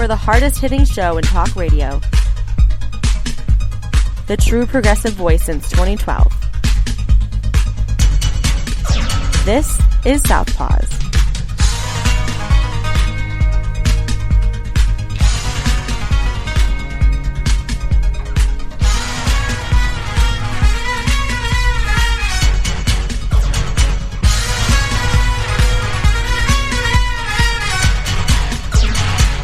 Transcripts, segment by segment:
for the hardest-hitting show in talk radio. The true progressive voice since 2012. This is Southpaws.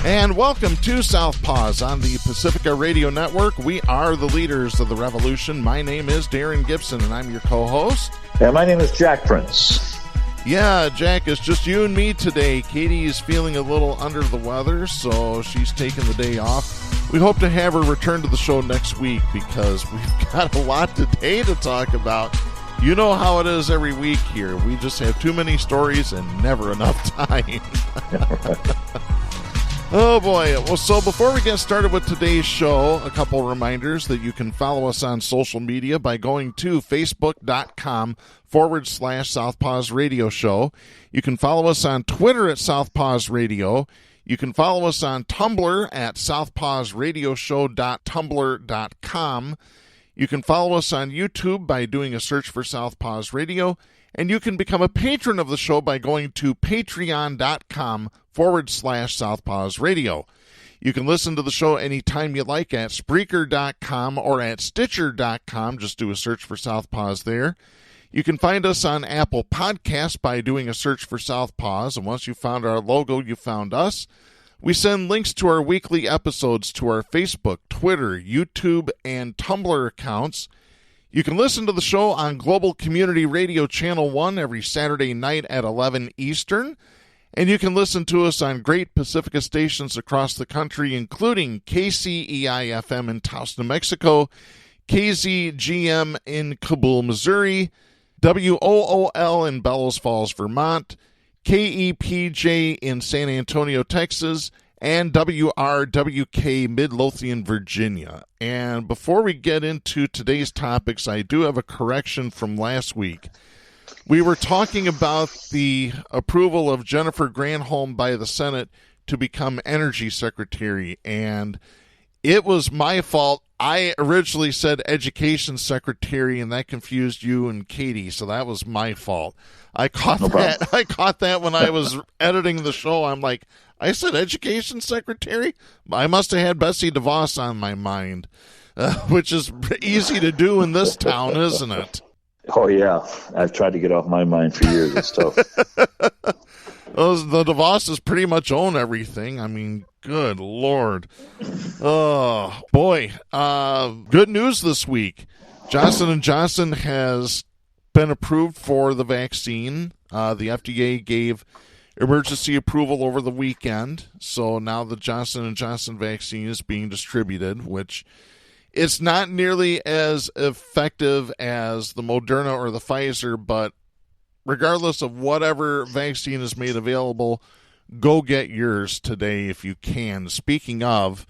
And welcome to Southpaws on the Pacifica Radio Network. We are the leaders of the revolution. My name is Darren Gibson, and I'm your co-host. And my name is Jack Prince. Yeah, Jack, it's just you and me today. Katy is feeling a little under the weather, so she's taking the day off. We hope to have her return to the show next week because we've got a lot today to talk about. You know how it is every week here. We just have too many stories and never enough time. Oh boy. Well, so before we get started with today's show, a couple reminders that you can follow us on social media by going to facebook.com/Southpaws Radio Show. You can follow us on Twitter at Southpaws Radio. You can follow us on Tumblr at southpawsradioshow.tumblr.com. You can follow us on YouTube by doing a search for Southpaws Radio. And you can become a patron of the show by going to patreon.com/Southpaws Radio. You can listen to the show anytime you like at Spreaker.com or at Stitcher.com. Just do a search for Southpaws there. You can find us on Apple Podcasts by doing a search for Southpaws. And once you found our logo, you found us. We send links to our weekly episodes to our Facebook, Twitter, YouTube, and Tumblr accounts. You can listen to the show on Global Community Radio Channel 1 every Saturday night at 11 Eastern. And you can listen to us on great Pacifica stations across the country, including KCEI-FM in Taos, New Mexico, KZGM in Kabul, Missouri, WOOL in Bellows Falls, Vermont, KEPJ in San Antonio, Texas, and WRWK Midlothian, Virginia. And before we get into today's topics, I do have a correction from last week. We were talking about the approval of Jennifer Granholm by the Senate to become Energy Secretary, and it was my fault. I originally said Education Secretary, and that confused you and Katy, so that was my fault. I caught that when I was editing the show. I'm like, I said Education Secretary? I must have had Betsy DeVos on my mind, which is easy to do in this town, isn't it? Oh, yeah. I've tried to get off my mind for years. It's tough. The DeVos's pretty much own everything. I mean, good Lord. Oh, boy. Good news this week. Johnson & Johnson has been approved for the vaccine. The FDA gave emergency approval over the weekend, so now the Johnson & Johnson vaccine is being distributed, which it's not nearly as effective as the Moderna or the Pfizer, but regardless of whatever vaccine is made available, go get yours today if you can. Speaking of,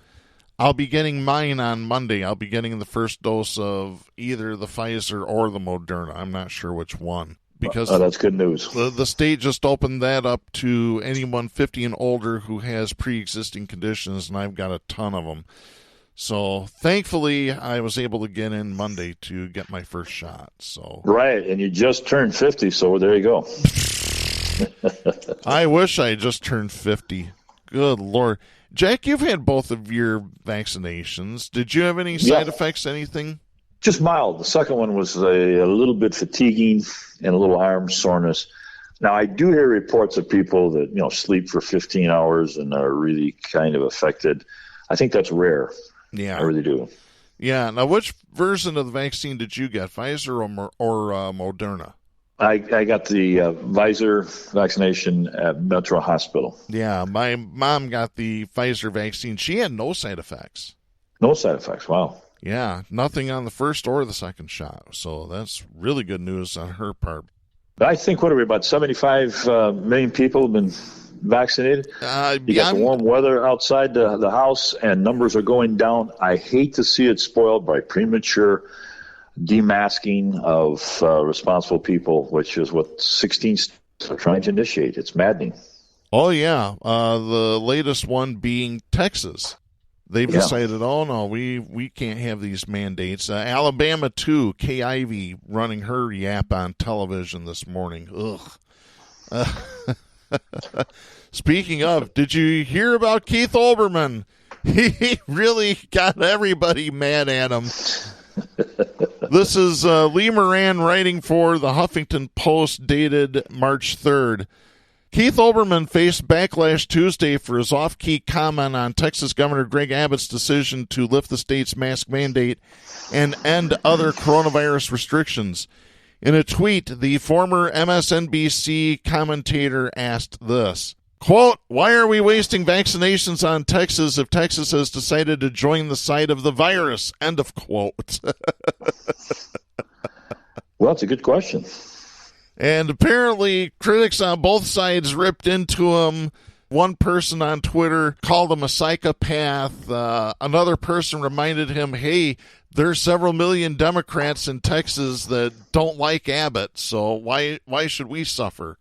I'll be getting mine on Monday. I'll be getting the first dose of either the Pfizer or the Moderna. I'm not sure which one. Because that's good news. The state just opened that up to anyone 50 and older who has pre-existing conditions, and I've got a ton of them. So thankfully, I was able to get in Monday to get my first shot. So right, and you just turned 50, so there you go. I wish I just turned 50. Good Lord. Jack, you've had both of your vaccinations. Did you have any side effects, anything? Just mild. The second one was a little bit fatiguing and a little arm soreness. Now, I do hear reports of people that, sleep for 15 hours and are really kind of affected. I think that's rare. Yeah. I really do. Yeah. Now, which version of the vaccine did you get, Pfizer or Moderna? I got the Pfizer vaccination at Metro Hospital. Yeah. My mom got the Pfizer vaccine. She had no side effects. No side effects. Wow. Yeah, nothing on the first or the second shot. So that's really good news on her part. I think, what are we, about 75 million people have been vaccinated? You got the warm weather outside the house, and numbers are going down. I hate to see it spoiled by premature demasking of responsible people, which is what 16 states are trying to initiate. It's maddening. Oh, yeah. The latest one being Texas. They've decided, oh, no, we can't have these mandates. Alabama, too. Kay Ivey running her yap on television this morning. Ugh. Speaking of, did you hear about Keith Olbermann? He really got everybody mad at him. This is Lee Moran writing for the Huffington Post, dated March 3rd. Keith Olbermann faced backlash Tuesday for his off-key comment on Texas Governor Greg Abbott's decision to lift the state's mask mandate and end other coronavirus restrictions. In a tweet, the former MSNBC commentator asked this, quote, "Why are we wasting vaccinations on Texas if Texas has decided to join the side of the virus?" End of quote. Well, it's a good question. And apparently critics on both sides ripped into him. One person on Twitter called him a psychopath. Another person reminded him, hey, there's several million Democrats in Texas that don't like Abbott, so why should we suffer?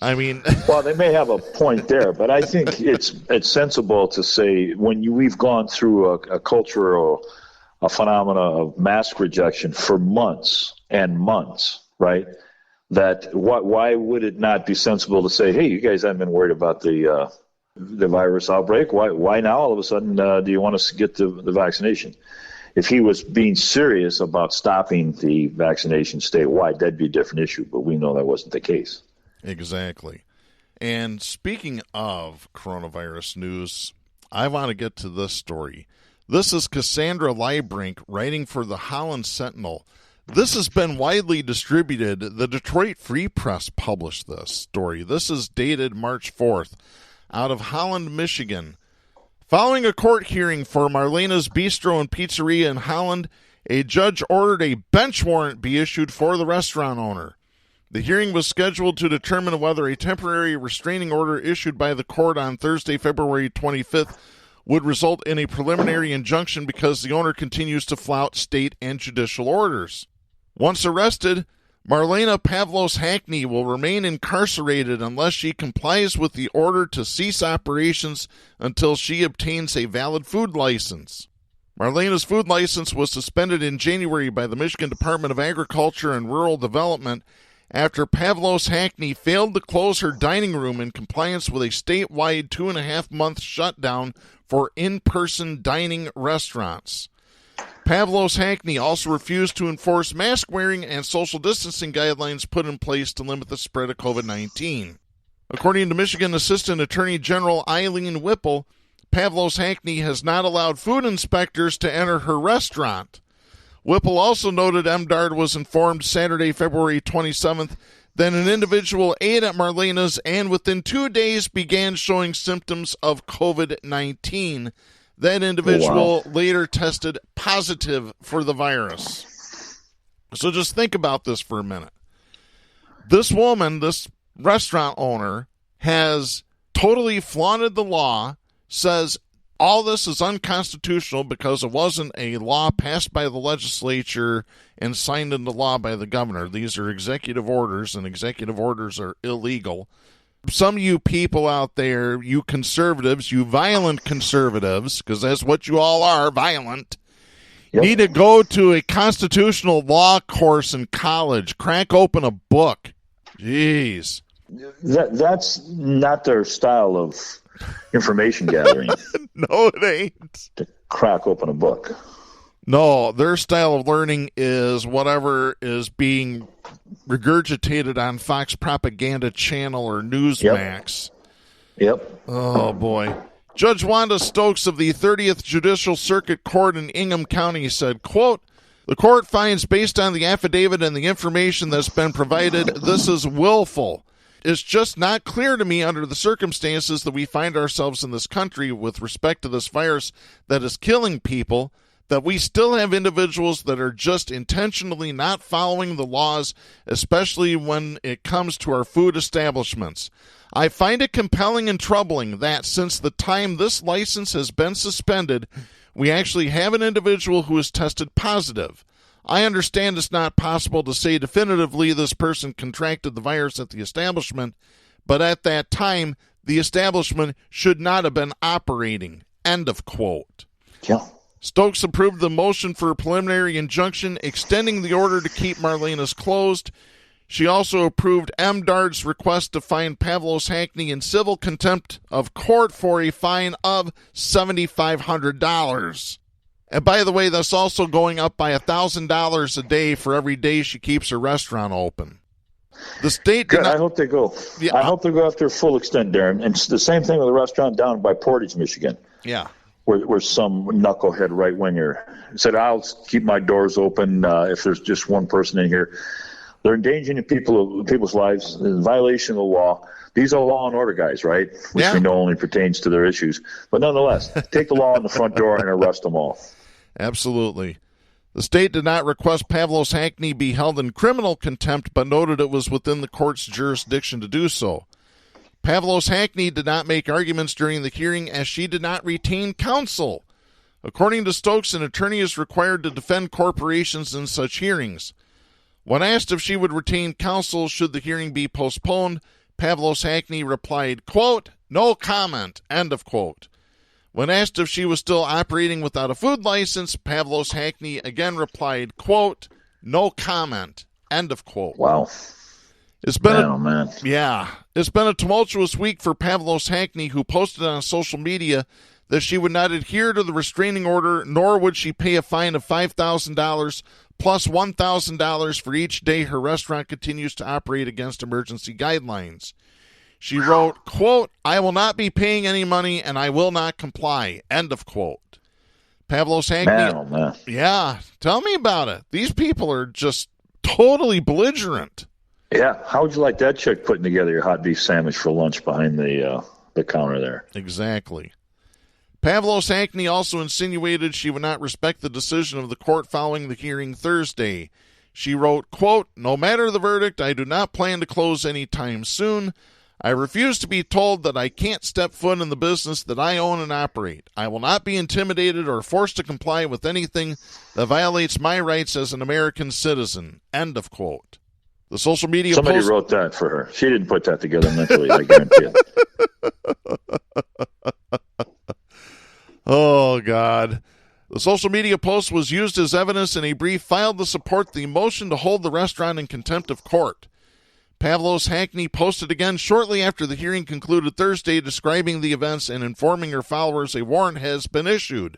I mean... Well, they may have a point there, but I think it's sensible to say when we've gone through a cultural phenomena of mask rejection for months and months, right? That why would it not be sensible to say, hey, you guys haven't been worried about the virus outbreak. Why now all of a sudden do you want us to get the vaccination? If he was being serious about stopping the vaccination statewide, that'd be a different issue. But we know that wasn't the case. Exactly. And speaking of coronavirus news, I want to get to this story. This is Cassandra Liebrink writing for the Holland Sentinel. This has been widely distributed. The Detroit Free Press published this story. This is dated March 4th out of Holland, Michigan. Following a court hearing for Marlena's Bistro and Pizzeria in Holland, a judge ordered a bench warrant be issued for the restaurant owner. The hearing was scheduled to determine whether a temporary restraining order issued by the court on Thursday, February 25th, would result in a preliminary injunction because the owner continues to flout state and judicial orders. Once arrested, Marlena Pavlos Hackney will remain incarcerated unless she complies with the order to cease operations until she obtains a valid food license. Marlena's food license was suspended in January by the Michigan Department of Agriculture and Rural Development after Pavlos Hackney failed to close her dining room in compliance with a statewide 2.5-month shutdown for in-person dining restaurants. Pavlos Hackney also refused to enforce mask wearing and social distancing guidelines put in place to limit the spread of COVID-19. According to Michigan Assistant Attorney General Eileen Whipple, Pavlos Hackney has not allowed food inspectors to enter her restaurant. Whipple also noted MDARD was informed Saturday, February 27th, that an individual ate at Marlena's and within 2 days began showing symptoms of COVID-19. That individual later tested positive for the virus. So just think about this for a minute. This woman, this restaurant owner, has totally flaunted the law, says all this is unconstitutional because it wasn't a law passed by the legislature and signed into law by the governor. These are executive orders, and executive orders are illegal. Some of you people out there, you conservatives, you violent conservatives, because that's what you all are, violent, need to go to a constitutional law course in college. Crack open a book. Jeez. That's not their style of information gathering. No, it ain't. To crack open a book. No, their style of learning is whatever is being regurgitated on Fox Propaganda Channel or Newsmax. Yep. Oh, boy. Judge Wanda Stokes of the 30th Judicial Circuit Court in Ingham County said, quote, "The court finds based on the affidavit and the information that's been provided, this is willful. It's just not clear to me under the circumstances that we find ourselves in this country with respect to this virus that is killing people, that we still have individuals that are just intentionally not following the laws, especially when it comes to our food establishments. I find it compelling and troubling that since the time this license has been suspended, we actually have an individual who is tested positive. I understand it's not possible to say definitively this person contracted the virus at the establishment, but at that time, The establishment should not have been operating. End of quote. Yeah. Stokes approved the motion for a preliminary injunction extending the order to keep Marlena's closed. She also approved MDARD's request to fine Pavlos Hackney in civil contempt of court for a fine of $7,500. And by the way, that's also going up by $1,000 a day for every day she keeps her restaurant open. The state Good. I hope they go. Yeah. I hope they go after full extent, Darren. And it's the same thing with the restaurant down by Portage, Michigan. Yeah. Where some knucklehead right-winger said, I'll keep my doors open if there's just one person in here. They're endangering people's lives in violation of the law. These are law and order guys, right? Which we know only pertains to their issues. But nonetheless, take the law in the front door and arrest them all. Absolutely. The state did not request Pavlos Hackney be held in criminal contempt, but noted it was within the court's jurisdiction to do so. Pavlos Hackney did not make arguments during the hearing as she did not retain counsel. According to Stokes, an attorney is required to defend corporations in such hearings. When asked if she would retain counsel should the hearing be postponed, Pavlos Hackney replied, quote, no comment, end of quote. When asked if she was still operating without a food license, Pavlos Hackney again replied, quote, no comment, end of quote. Wow. It's been It's been a tumultuous week for Pavlos Hackney, who posted on social media that she would not adhere to the restraining order, nor would she pay a fine of $5,000 plus $1,000 for each day her restaurant continues to operate against emergency guidelines. She wrote, quote, I will not be paying any money and I will not comply, end of quote. Pavlos Hackney. Yeah, tell me about it. These people are just totally belligerent. Yeah, how would you like that chick putting together your hot beef sandwich for lunch behind the counter there? Exactly. Pavlos Hackney also insinuated she would not respect the decision of the court following the hearing Thursday. She wrote, quote, no matter the verdict, I do not plan to close any time soon. I refuse to be told that I can't step foot in the business that I own and operate. I will not be intimidated or forced to comply with anything that violates my rights as an American citizen, end of quote. The social media Somebody wrote that for her. She didn't put that together mentally, I guarantee it. Oh, God. The social media post was used as evidence in a brief filed to support the motion to hold the restaurant in contempt of court. Pavlos Hackney posted again shortly after the hearing concluded Thursday, describing the events and informing her followers a warrant has been issued.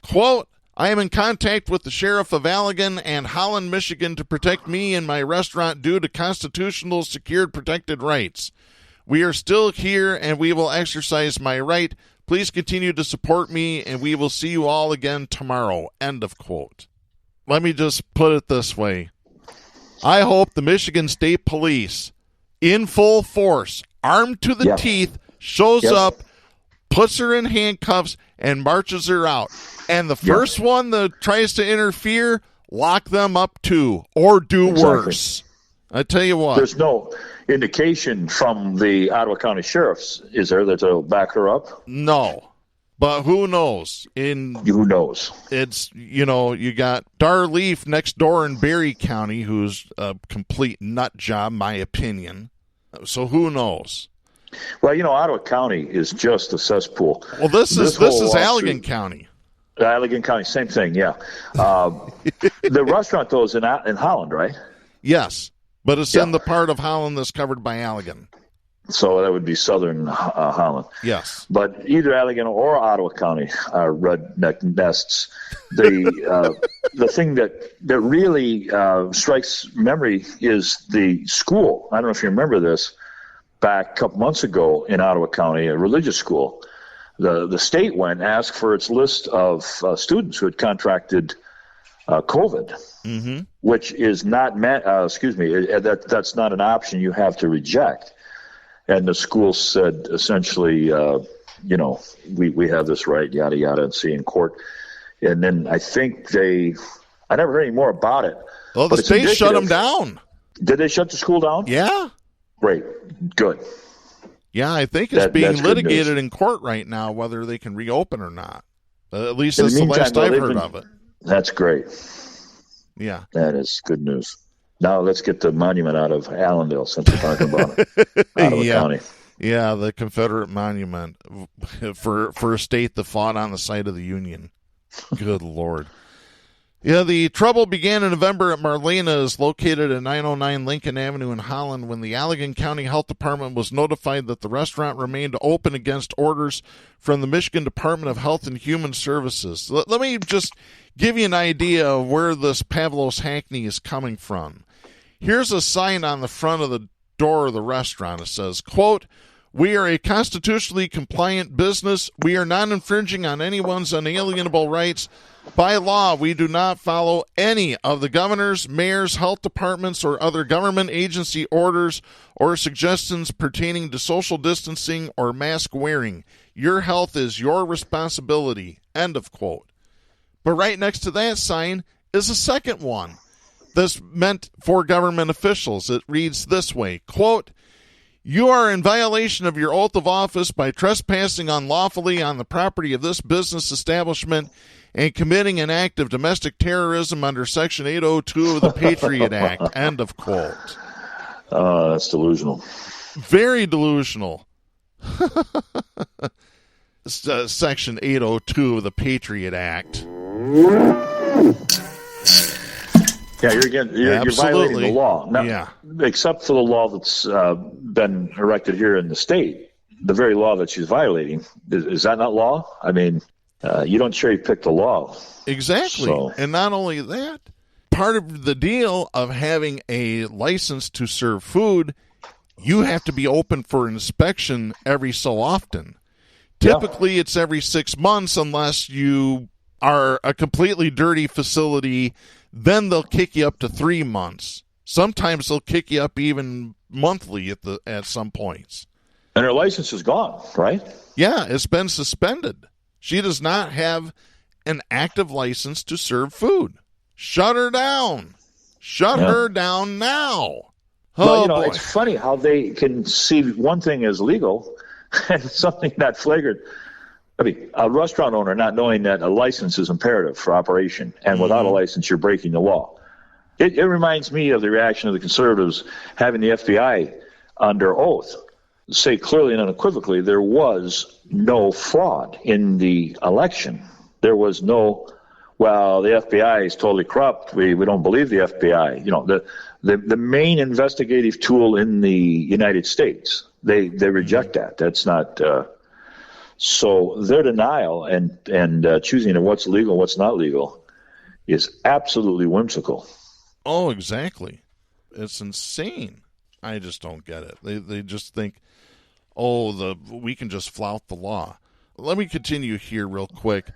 Quote, I am in contact with the Sheriff of Allegan and Holland, Michigan to protect me and my restaurant due to constitutional secured protected rights. We are still here and we will exercise my right. Please continue to support me and we will see you all again tomorrow. End of quote. Let me just put it this way. I hope the Michigan State Police, in full force, armed to the teeth, shows up, puts her in handcuffs, and marches her out. And the first one that tries to interfere, lock them up too, or do worse. I tell you what. There's no indication from the Ottawa County Sheriffs, is there, that they'll back her up? No. But who knows? Who knows? It's, you got Darleaf next door in Berry County, who's a complete nut job, my opinion. So who knows? Well, Ottawa County is just a cesspool. Well, this is Allegan County. Allegan County, same thing, yeah. The restaurant, though, is in Holland, right? Yes, but it's in the part of Holland that's covered by Allegan. So that would be southern Holland. Yes. But either Allegan or Ottawa County are redneck nests. The thing that really strikes memory is the school. I don't know if you remember this. Back a couple months ago in Ottawa County, a religious school, the state went and asked for its list of students who had contracted COVID, which is not that's not an option you have to reject. And the school said essentially, we have this right, yada, yada, and see in court. And then I think I never heard any more about it. Well, the state shut them down. Did they shut the school down? Yeah. Great. Good. Yeah, I think it's being litigated in court right now, whether they can reopen or not. At least that's the last I've heard of it. That's great. Yeah. That is good news. Now let's get the monument out of Allendale since we're talking about Ottawa County. Yeah, the Confederate monument for a state that fought on the side of the Union. Good Lord. Yeah, the trouble began in November at Marlena's, located at 909 Lincoln Avenue in Holland, when the Allegan County Health Department was notified that the restaurant remained open against orders from the Michigan Department of Health and Human Services. Let me just give you an idea of where this Pavlos Hackney is coming from. Here's a sign on the front of the door of the restaurant. It says, quote, "We are a constitutionally compliant business. We are not infringing on anyone's unalienable rights. By law, we do not follow any of the governor's, mayor's, health departments, or other government agency orders or suggestions pertaining to social distancing or mask wearing. Your health is your responsibility." End of quote. But right next to that sign is a second one that's meant for government officials. It reads this way, quote, "You are in violation of your oath of office by trespassing unlawfully on the property of this business establishment and committing an act of domestic terrorism under Section 802 of the Patriot Act." End of quote. That's delusional. Very delusional. Section 802 of the Patriot Act. Yeah, you're violating the law. Now, yeah. Except for the law that's been erected here in the state, the very law that she's violating. Is that not law? I mean, you don't cherry pick the law. Exactly. So. And not only that, part of the deal of having a license to serve food, you have to be open for inspection every so often. Typically, it's every 6 months unless you are a completely dirty facility. Then they'll kick you up to 3 months. Sometimes they'll kick you up even monthly at some points. And her license is gone, right? Yeah, it's been suspended. She does not have an active license to serve food. Shut her down. Shut her down now. Well, boy. It's funny how they can see one thing as legal and something not flagrant. I mean, a restaurant owner not knowing that a license is imperative for operation, and without a license, you're breaking the law. It reminds me of the reaction of the conservatives having the FBI under oath say clearly and unequivocally there was no fraud in the election. There was no, well, the FBI is totally corrupt. We don't believe the FBI. You know, the main investigative tool in the United States, they reject that. That's not. So their denial and choosing of what's legal, what's not legal, is absolutely whimsical. Oh, exactly. It's insane. I just don't get it. They just think, we can just flout the law. Let me continue here real quick.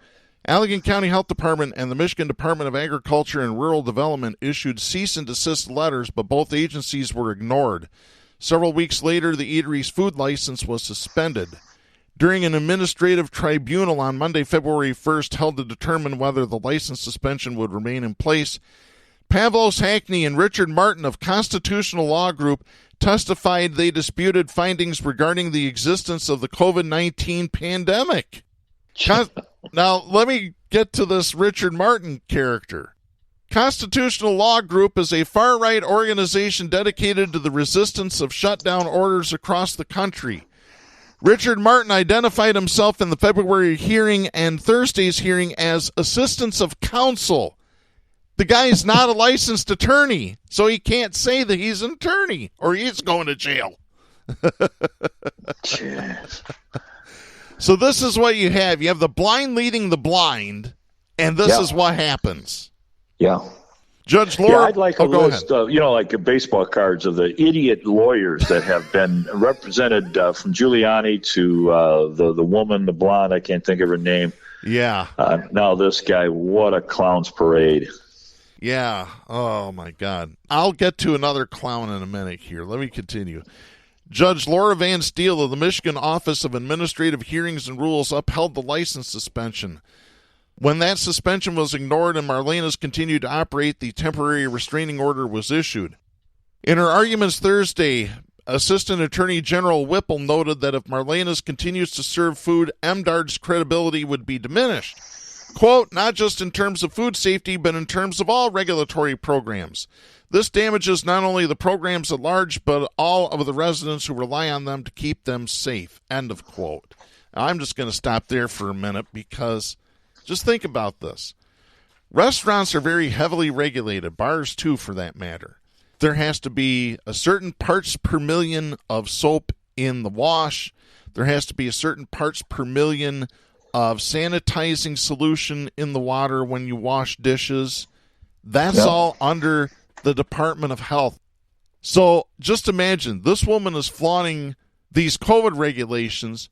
Allegan County Health Department and the Michigan Department of Agriculture and Rural Development issued cease and desist letters, but both agencies were ignored. Several weeks later, the eatery's food license was suspended. During an administrative tribunal on Monday, February 1st, held to determine whether the license suspension would remain in place, Pavlos Hackney and Richard Martin of Constitutional Law Group testified they disputed findings regarding the existence of the COVID-19 pandemic. Now, let me get to this Richard Martin character. Constitutional Law Group is a far-right organization dedicated to the resistance of shutdown orders across the country. Richard Martin identified himself in the February hearing and Thursday's hearing as assistance of counsel. The guy is not a licensed attorney, so he can't say that he's an attorney or he's going to jail. So this is what you have. You have the blind leading the blind, and this is what happens. Yeah. Judge Laura, I'd like a list of, like baseball cards of the idiot lawyers that have been represented from Giuliani to the woman, the blonde, I can't think of her name. Yeah. Now this guy, what a clown's parade. Yeah. Oh, my God. I'll get to another clown in a minute here. Let me continue. Judge Laura Van Steele of the Michigan Office of Administrative Hearings and Rules upheld the license suspension. When that suspension was ignored and Marlena's continued to operate, the temporary restraining order was issued. In her arguments Thursday, Assistant Attorney General Whipple noted that if Marlena's continues to serve food, MDARD's credibility would be diminished. Quote, not just in terms of food safety, but in terms of all regulatory programs. This damages not only the programs at large, but all of the residents who rely on them to keep them safe. End of quote. Now, I'm just going to stop there for a minute because just think about this. Restaurants are very heavily regulated, bars too for that matter. There has to be a certain parts per million of soap in the wash. There has to be a certain parts per million of sanitizing solution in the water when you wash dishes. That's all under the Department of Health. So just imagine, this woman is flaunting these COVID regulations.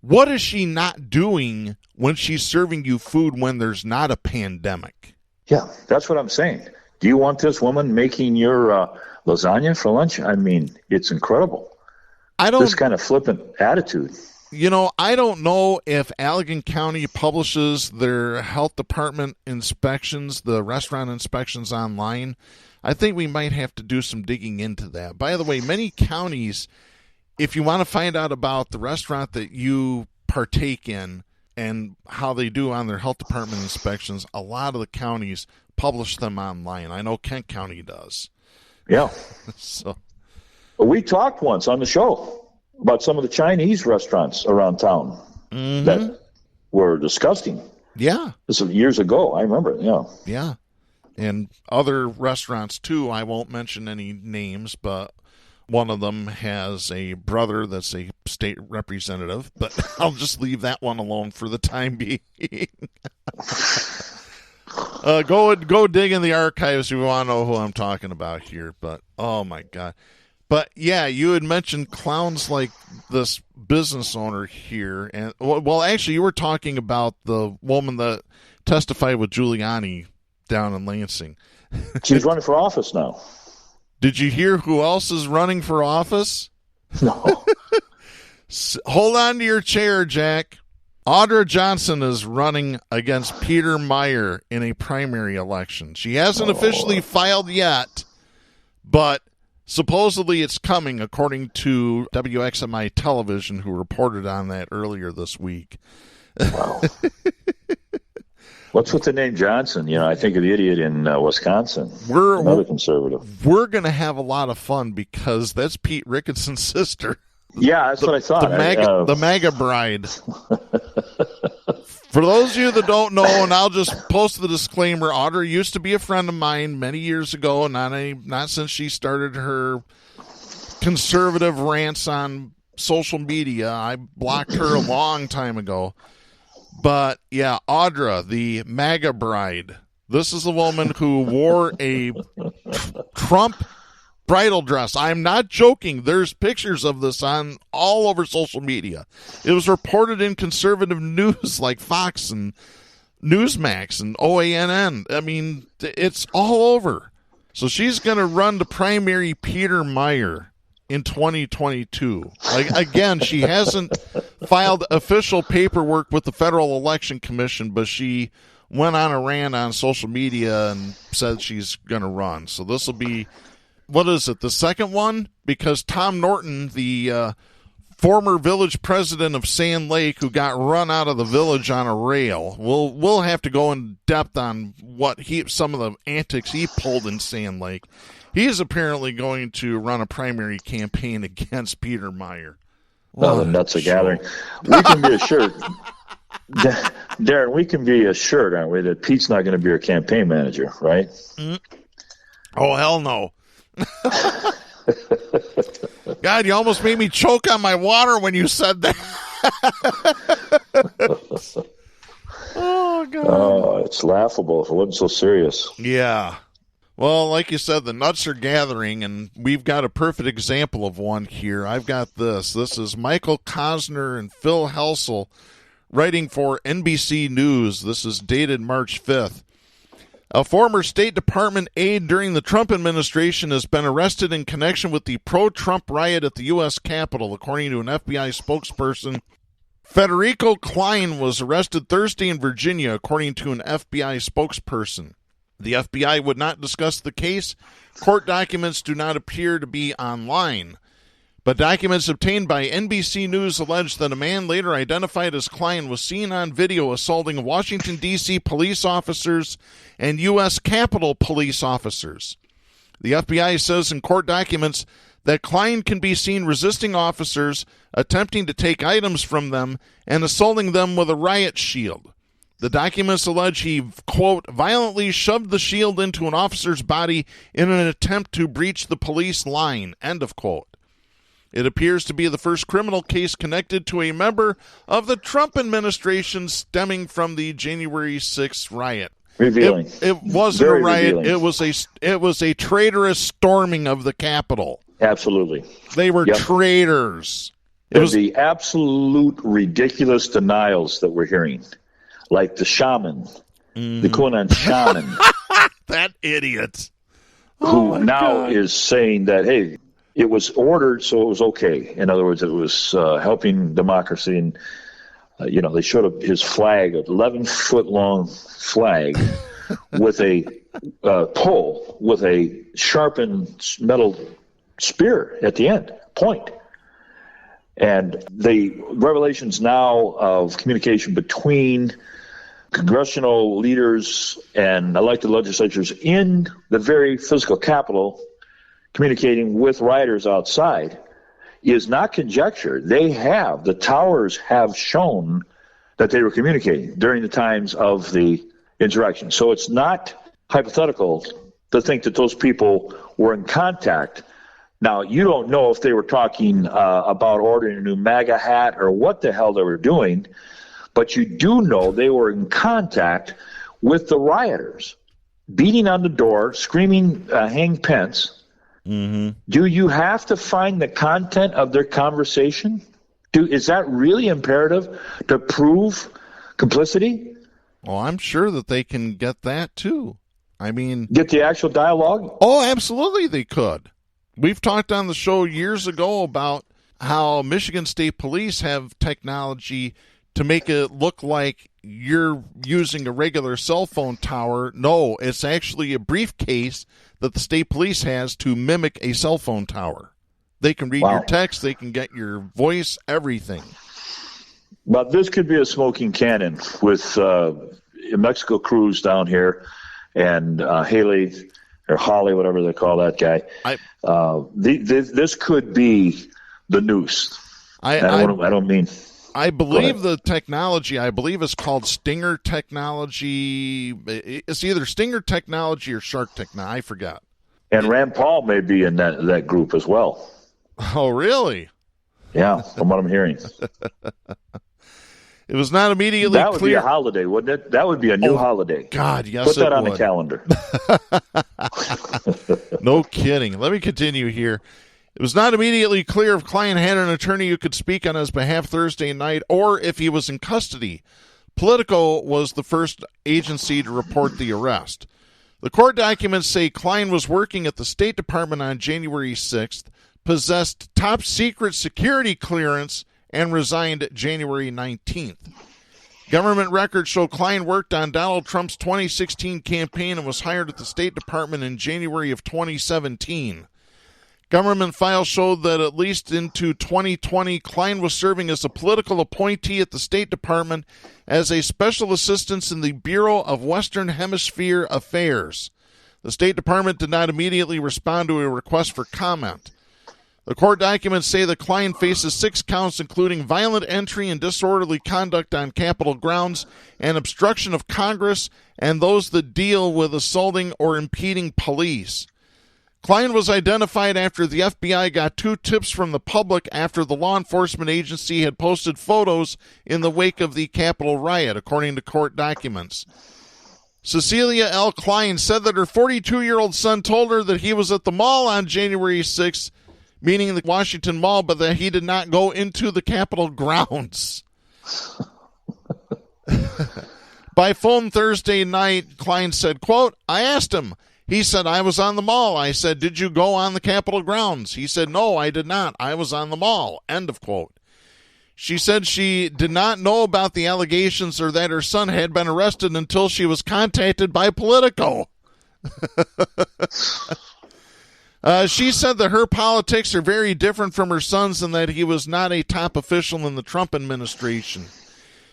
What is she not doing when she's serving you food when there's not a pandemic? Yeah, that's what I'm saying. Do you want this woman making your lasagna for lunch? I mean, it's incredible. This kind of flippant attitude. You know, I don't know if Allegan County publishes their health department inspections, the restaurant inspections online. I think we might have to do some digging into that. By the way, many counties, if you want to find out about the restaurant that you partake in and how they do on their health department inspections, a lot of the counties publish them online. I know Kent County does. Yeah. So we talked once on the show about some of the Chinese restaurants around town that were disgusting. Yeah. This was years ago. I remember it. Yeah. Yeah. And other restaurants, too. I won't mention any names, but one of them has a brother that's a state representative. But I'll just leave that one alone for the time being. Go dig in the archives if you want to know who I'm talking about here. But, oh, my God. But, yeah, you had mentioned clowns like this business owner here. And well, actually, you were talking about the woman that testified with Giuliani down in Lansing. She's running for office now. Did you hear who else is running for office? No. Hold on to your chair, Jack. Audra Johnson is running against Peter Meyer in a primary election. She hasn't officially filed yet, but supposedly it's coming, according to WXMI Television, who reported on that earlier this week. Wow. What's with the name Johnson? You know, I think of the idiot in Wisconsin. Another conservative. We're going to have a lot of fun because that's Pete Ricketson's sister. Yeah, that's what I thought. The MAGA bride. For those of you that don't know, and I'll just post the disclaimer, Audra used to be a friend of mine many years ago, not since she started her conservative rants on social media. I blocked her a long time ago. But, yeah, Audra, the MAGA bride. This is a woman who wore a Trump bridal dress. I'm not joking. There's pictures of this on all over social media. It was reported in conservative news like Fox and Newsmax and OANN. I mean, it's all over. So she's going to run to primary Peter Meyer in 2022. Again, she hasn't filed official paperwork with the Federal Election Commission, but she went on a rant on social media and said she's going to run. So this will be, what is it, the second one? Because Tom Norton, the former village president of Sand Lake, who got run out of the village on a rail, we'll have to go in depth on what some of the antics he pulled in Sand Lake. He is apparently going to run a primary campaign against Peter Meyer. Well, the nuts are gathering. We can be assured, Darren, we can be assured, aren't we, that Pete's not going to be our campaign manager, right? Oh, hell no. God, you almost made me choke on my water when you said that. Oh, God. Oh, it's laughable if it wasn't so serious. Yeah. Well, like you said, the nuts are gathering, and we've got a perfect example of one here. I've got this. This is Michael Cosner and Phil Helsel writing for NBC News. This is dated March 5th. A former State Department aide during the Trump administration has been arrested in connection with the pro-Trump riot at the U.S. Capitol, according to an FBI spokesperson. Federico Klein was arrested Thursday in Virginia, according to an FBI spokesperson. The FBI would not discuss the case. Court documents do not appear to be online. But documents obtained by NBC News allege that a man later identified as Klein was seen on video assaulting Washington, D.C. police officers and U.S. Capitol police officers. The FBI says in court documents that Klein can be seen resisting officers, attempting to take items from them, and assaulting them with a riot shield. The documents allege he, quote, violently shoved the shield into an officer's body in an attempt to breach the police line, end of quote. It appears to be the first criminal case connected to a member of the Trump administration stemming from the January 6th riot. Revealing. It wasn't Very a riot. revealing. It was a traitorous storming of the Capitol. Absolutely. They were traitors. The absolute ridiculous denials that we're hearing, like the shaman, the Conan shaman. That idiot. Who now is saying that, hey, it was ordered, so it was okay. In other words, it was helping democracy. And, they showed up his flag, an 11-foot-long flag with a pole with a sharpened metal spear at the end, point. And the revelations now of communication between congressional leaders and elected legislatures in the very physical Capitol communicating with rioters outside is not conjecture. The towers have shown that they were communicating during the times of the insurrection. So it's not hypothetical to think that those people were in contact. Now, you don't know if they were talking about ordering a new MAGA hat or what the hell they were doing, but you do know they were in contact with the rioters, beating on the door, screaming, hang Pence. Mm-hmm. Do you have to find the content of their conversation? Is that really imperative to prove complicity? Well, I'm sure that they can get that too. I mean, get the actual dialogue? Oh, absolutely they could. We've talked on the show years ago about how Michigan State Police have technology to make it look like you're using a regular cell phone tower. No, it's actually a briefcase that the state police has to mimic a cell phone tower. They can read your text, they can get your voice, everything. But this could be a smoking cannon with Mexico Cruz down here and Haley or Holly, whatever they call that guy. This could be the noose. I don't mean. I believe the technology, is called Stinger technology. It's either Stinger technology or Shark technology. I forgot. And Rand Paul may be in that group as well. Oh, really? Yeah, from what I'm hearing. It was not immediately clear. That would be a holiday, wouldn't it? That would be a new holiday. God, yes, Put that on the calendar. No kidding. Let me continue here. It was not immediately clear if Klein had an attorney who could speak on his behalf Thursday night or if he was in custody. Politico was the first agency to report the arrest. The court documents say Klein was working at the State Department on January 6th, possessed top-secret security clearance, and resigned January 19th. Government records show Klein worked on Donald Trump's 2016 campaign and was hired at the State Department in January of 2017. Government files showed that at least into 2020, Klein was serving as a political appointee at the State Department as a special assistant in the Bureau of Western Hemisphere Affairs. The State Department did not immediately respond to a request for comment. The court documents say that Klein faces 6 counts, including violent entry and disorderly conduct on Capitol grounds and obstruction of Congress, and those that deal with assaulting or impeding police. Klein was identified after the FBI got 2 tips from the public after the law enforcement agency had posted photos in the wake of the Capitol riot, according to court documents. Cecilia L. Klein said that her 42-year-old son told her that he was at the mall on January 6th, meaning the Washington Mall, but that he did not go into the Capitol grounds. By phone Thursday night, Klein said, quote, I asked him. He said, I was on the mall. I said, did you go on the Capitol grounds? He said, no, I did not. I was on the mall. End of quote. She said she did not know about the allegations or that her son had been arrested until she was contacted by Politico. She said that her politics are very different from her son's and that he was not a top official in the Trump administration.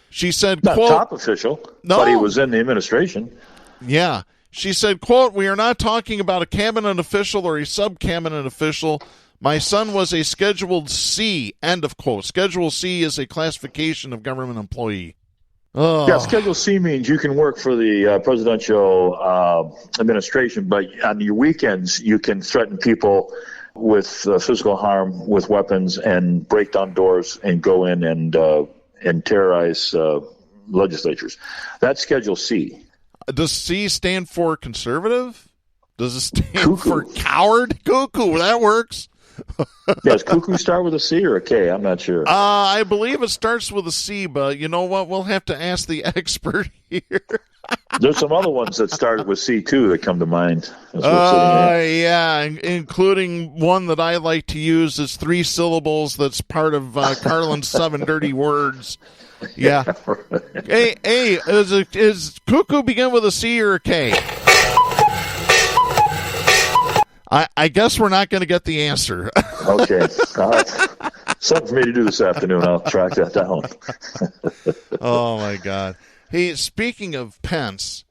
She said, not quote, top official, no, but he was in the administration. Yeah. She said, quote, we are not talking about a cabinet official or a sub-cabinet official. My son was a Scheduled C, end of quote. Schedule C is a classification of government employee. Oh. Yeah, Schedule C means you can work for the presidential administration, but on your weekends you can threaten people with physical harm with weapons and break down doors and go in and terrorize legislatures. That's Schedule C. Does C stand for conservative? Does it stand Cuckoo. for coward? Cuckoo, that works. Does cuckoo start with a C or a K? I'm not sure. I believe it starts with a C, but you know what? We'll have to ask the expert here. There's some other ones that started with C too that come to mind. Yeah, including one that I like to use is 3 syllables that's part of Carlin's 7 dirty words. Yeah. Hey, is cuckoo begin with a C or a K? I guess we're not going to get the answer. Okay. Something for me to do this afternoon. I'll track that down. Oh, my God. Hey, speaking of Pence,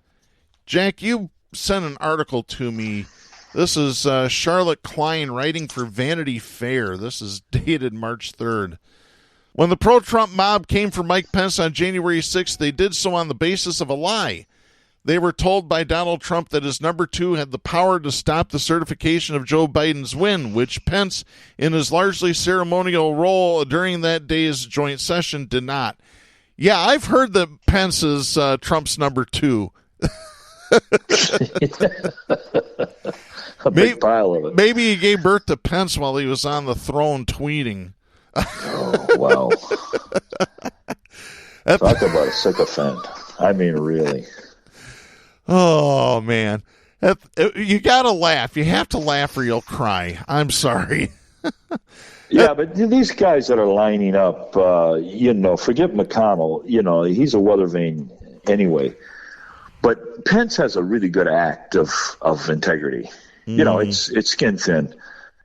Jack, you sent an article to me. This is Charlotte Klein writing for Vanity Fair. This is dated March 3rd. When the pro-Trump mob came for Mike Pence on January 6th, they did so on the basis of a lie. They were told by Donald Trump that his number 2 had the power to stop the certification of Joe Biden's win, which Pence, in his largely ceremonial role during that day's joint session, did not. Yeah, I've heard that Pence is Trump's number 2. A big pile of it. Maybe he gave birth to Pence while he was on the throne tweeting. Oh, wow. Talk about a sycophant. I mean, really. Oh, man. You got to laugh. You have to laugh or you'll cry. I'm sorry. Yeah, but these guys that are lining up, forget McConnell. He's a weather vane anyway. But Pence has a really good act of integrity. It's skin thin.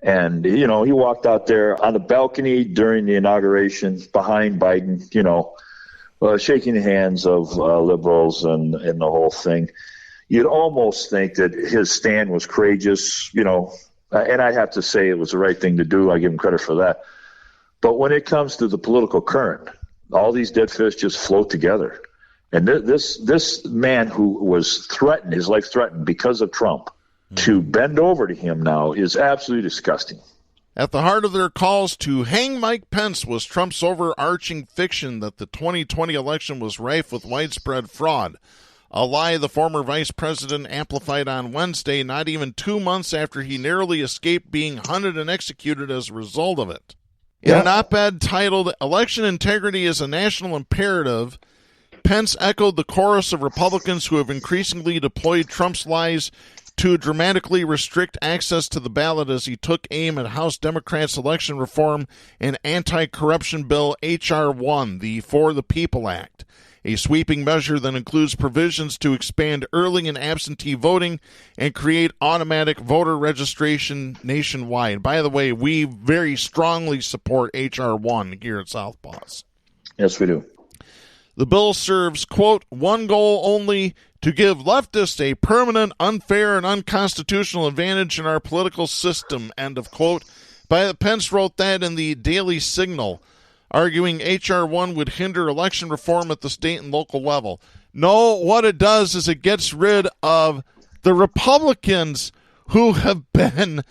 And, he walked out there on the balcony during the inauguration behind Biden, shaking the hands of liberals and the whole thing. You'd almost think that his stand was courageous, and I have to say it was the right thing to do. I give him credit for that. But when it comes to the political current, all these dead fish just float together. And this man who was threatened, his life threatened because of Trump, to bend over to him now is absolutely disgusting. At the heart of their calls to hang Mike Pence was Trump's overarching fiction that the 2020 election was rife with widespread fraud, a lie the former vice president amplified on Wednesday, not even 2 months after he narrowly escaped being hunted and executed as a result of it. In an op-ed titled, "Election Integrity is a National Imperative," Pence echoed the chorus of Republicans who have increasingly deployed Trump's lies to dramatically restrict access to the ballot as he took aim at House Democrats' election reform and anti-corruption bill H.R. 1, the For the People Act, a sweeping measure that includes provisions to expand early and absentee voting and create automatic voter registration nationwide. By the way, we very strongly support H.R. 1 here at Southpaws. Yes, we do. The bill serves, quote, one goal only, to give leftists a permanent, unfair, and unconstitutional advantage in our political system, end of quote. Pence wrote that in the Daily Signal, arguing H.R. 1 would hinder election reform at the state and local level. No, what it does is it gets rid of the Republicans who have been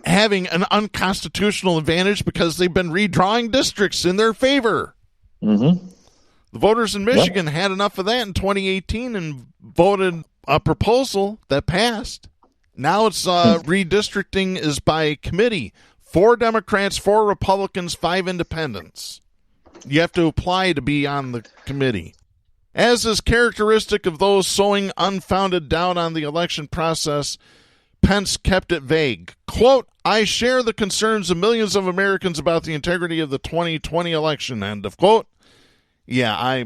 having an unconstitutional advantage because they've been redrawing districts in their favor. Mm-hmm. The voters in Michigan had enough of that in 2018 and voted a proposal that passed. Now it's redistricting is by committee. 4 Democrats, 4 Republicans, 5 independents. You have to apply to be on the committee. As is characteristic of those sowing unfounded doubt on the election process, Pence kept it vague. Quote, I share the concerns of millions of Americans about the integrity of the 2020 election, end of quote. Yeah,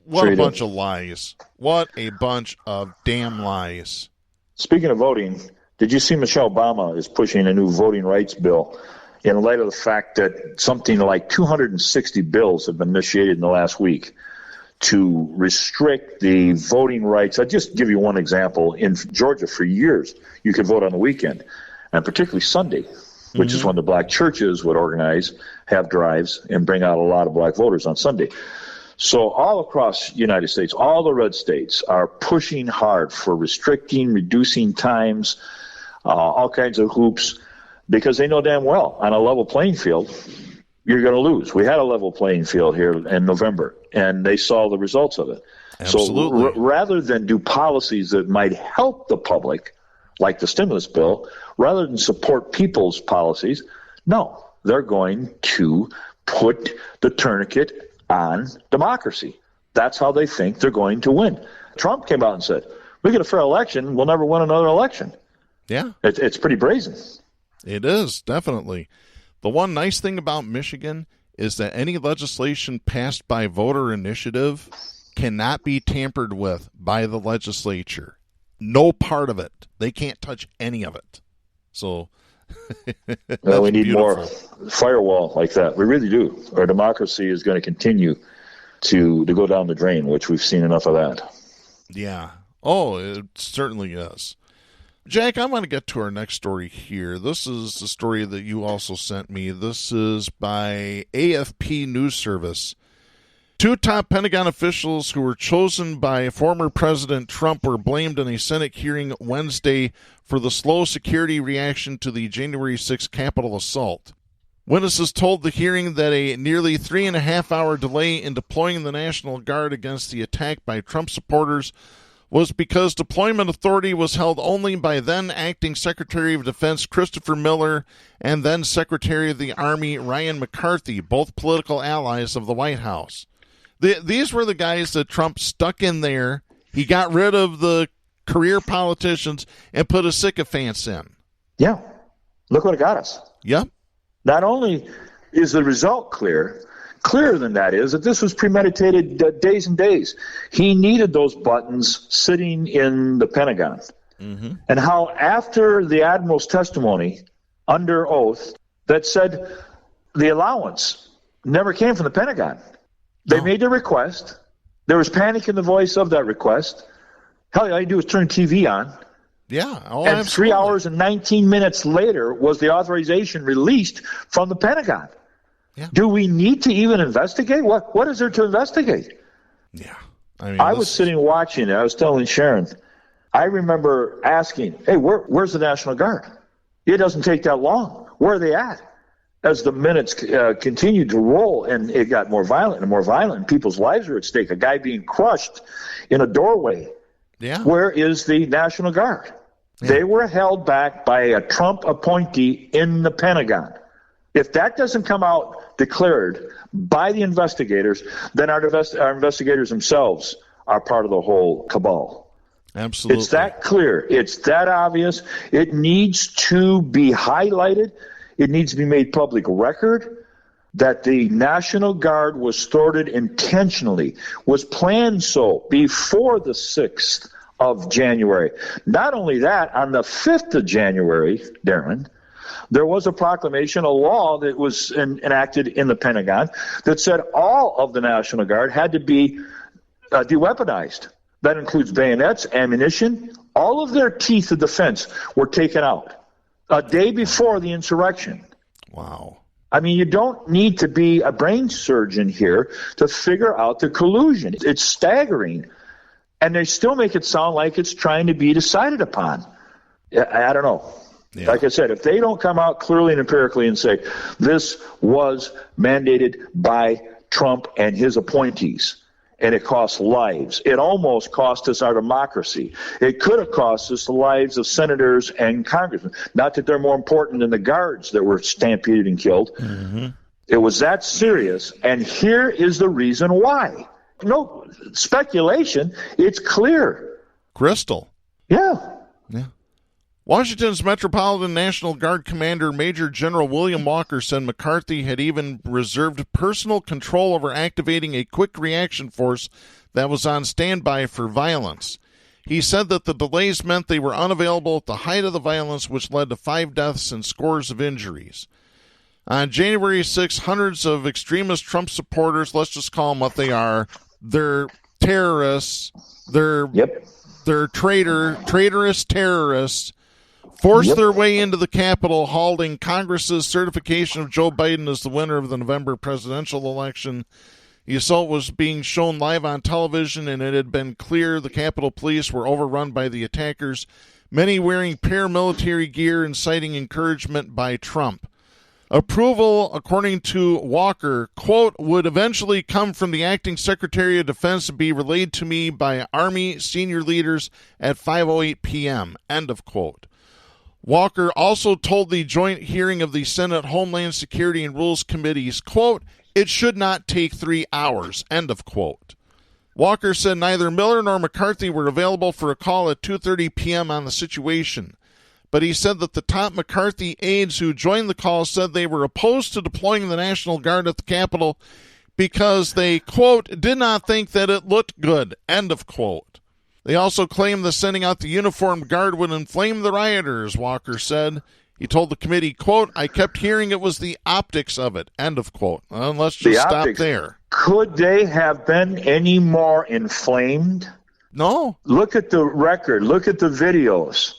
what a bunch of lies. What a bunch of damn lies. Speaking of voting, Did you see Michelle Obama is pushing a new voting rights bill in light of the fact that something like 260 bills have been initiated in the last week to restrict the voting rights? I'll just give you one example. In Georgia, for years, you could vote on the weekend, and particularly Sunday, which is when the black churches would organize, have drives, and bring out a lot of black voters on Sunday. So all across the United States, all the red states are pushing hard for restricting, reducing times, all kinds of hoops, because they know damn well on a level playing field, you're going to lose. We had a level playing field here in November, and they saw the results of it. Absolutely. So rather than do policies that might help the public, like the stimulus bill, rather than support people's policies, no, they're going to put the tourniquet on democracy. That's how they think they're going to win. Trump came out and said, we get a fair election, we'll never win another election. Yeah. It's pretty brazen. It is, definitely. The one nice thing about Michigan is that any legislation passed by voter initiative cannot be tampered with by the legislature. No part of it. They can't touch any of it. So well, we need beautiful. more firewall like that. We really do. Our democracy is going to continue to go down the drain, which we've seen enough of that. Yeah. Oh, it certainly is. Jack, I want to get to our next story here. This is the story that you also sent me. This is by AFP News Service. 2 top Pentagon officials who were chosen by former President Trump were blamed in a Senate hearing Wednesday for the slow security reaction to the January 6th Capitol assault. Witnesses told the hearing that a nearly 3.5-hour delay in deploying the National Guard against the attack by Trump supporters was because deployment authority was held only by then Acting Secretary of Defense Christopher Miller and then Secretary of the Army Ryan McCarthy, both political allies of the White House. These were the guys that Trump stuck in there. He got rid of the career politicians and put a sycophants in. Yeah. Look what it got us. Yep. Not only is the result clearer than that is that this was premeditated days and days. He needed those buttons sitting in the Pentagon. Mm-hmm. And how after the Admiral's testimony under oath that said the allowance never came from the Pentagon. They made the request. There was panic in the voice of that request. Hell, all you do is turn TV on. Yeah. Oh, and absolutely. 3 hours and 19 minutes later was the authorization released from the Pentagon. Yeah. Do we need to even investigate? What is there to investigate? Yeah. I was sitting watching it. I was telling Sharon, I remember asking, hey, where's the National Guard? It doesn't take that long. Where are they at? As the minutes continued to roll and it got more violent and more violent, and people's lives were at stake, a guy being crushed in a doorway. Yeah. Where is the National Guard? Yeah. They were held back by a Trump appointee in the Pentagon. If that doesn't come out declared by the investigators, then our investigators themselves are part of the whole cabal. Absolutely. It's that clear. It's that obvious. It needs to be highlighted. It needs to be made public record that the National Guard was thwarted intentionally, was planned so before the 6th of January. Not only that, on the 5th of January, Darren, there was a proclamation, a law that was enacted in the Pentagon that said all of the National Guard had to be de-weaponized. That includes bayonets, ammunition. All of their teeth of defense were taken out a day before the insurrection. Wow. I mean, you don't need to be a brain surgeon here to figure out the collusion. It's staggering. And they still make it sound like it's trying to be decided upon. I don't know. Yeah. Like I said, if they don't come out clearly and empirically and say this was mandated by Trump and his appointees, and it cost lives, it almost cost us our democracy. It could have cost us the lives of senators and congressmen. Not that they're more important than the guards that were stampeded and killed. Mm-hmm. It was that serious, and here is the reason why. No speculation. It's clear. Crystal. Yeah. Washington's Metropolitan National Guard Commander Major General William Walker said McCarthy had even reserved personal control over activating a quick reaction force that was on standby for violence. He said that the delays meant they were unavailable at the height of the violence, which led to 5 deaths and scores of injuries. On January 6th, hundreds of extremist Trump supporters, let's just call them what they are, they're terrorists, they're traitorous terrorists, forced their way into the Capitol, halting Congress's certification of Joe Biden as the winner of the November presidential election. The assault was being shown live on television, and it had been clear the Capitol Police were overrun by the attackers, many wearing paramilitary gear, inciting encouragement by Trump. Approval, according to Walker, quote, would eventually come from the acting Secretary of Defense and be relayed to me by Army senior leaders at 5:08 p.m., end of quote. Walker also told the joint hearing of the Senate Homeland Security and Rules Committees, quote, it should not take 3 hours, end of quote. Walker said neither Miller nor McCarthy were available for a call at 2:30 p.m. on the situation. But he said that the top McCarthy aides who joined the call said they were opposed to deploying the National Guard at the Capitol because they, quote, did not think that it looked good, end of quote. They also claimed that sending out the uniformed guard would inflame the rioters, Walker said. He told the committee, quote, I kept hearing it was the optics of it, end of quote. Well, let's just stop there. Could they have been any more inflamed? No. Look at the record. Look at the videos.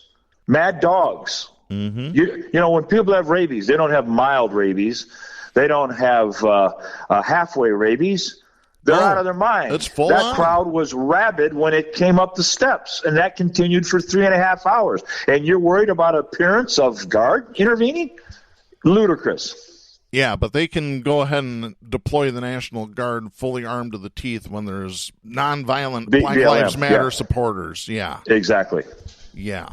Mad dogs. Mm-hmm. You know, when people have rabies, they don't have mild rabies. They don't have halfway rabies. They're out of their mind. It's full that on. crowd was rabid when it came up the steps, and that continued for 3.5 hours. And you're worried about appearance of guard intervening? Ludicrous. Yeah, but they can go ahead and deploy the National Guard fully armed to the teeth when there's nonviolent Black Lives Matter supporters. Yeah. Exactly. Yeah.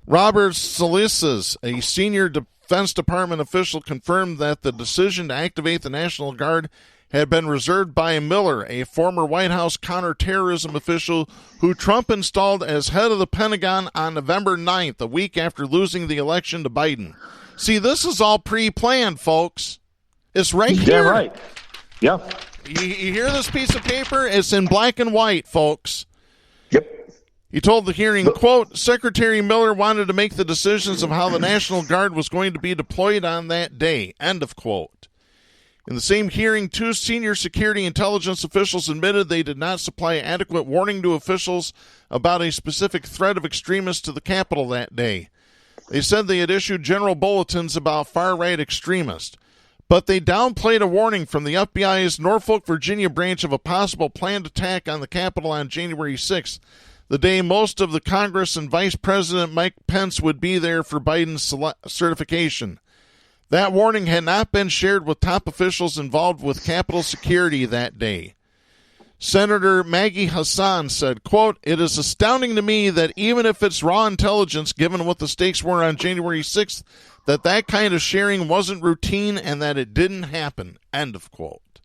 Robert Solisas, a senior Defense Department official, confirmed that the decision to activate the National Guard had been reserved by Miller, a former White House counterterrorism official who Trump installed as head of the Pentagon on November 9th, a week after losing the election to Biden. See, this is all pre-planned, folks. It's right here. Yeah, right. Yeah. You hear this piece of paper? It's in black and white, folks. Yep. He told the hearing, quote, Secretary Miller wanted to make the decisions of how the National Guard was going to be deployed on that day, end of quote. In the same hearing, 2 senior security intelligence officials admitted they did not supply adequate warning to officials about a specific threat of extremists to the Capitol that day. They said they had issued general bulletins about far-right extremists, but they downplayed a warning from the FBI's Norfolk, Virginia branch of a possible planned attack on the Capitol on January 6th, the day most of the Congress and Vice President Mike Pence would be there for Biden's certification. That warning had not been shared with top officials involved with Capitol security that day. Senator Maggie Hassan said, quote, it is astounding to me that even if it's raw intelligence, given what the stakes were on January 6th, that kind of sharing wasn't routine and that it didn't happen, end of quote.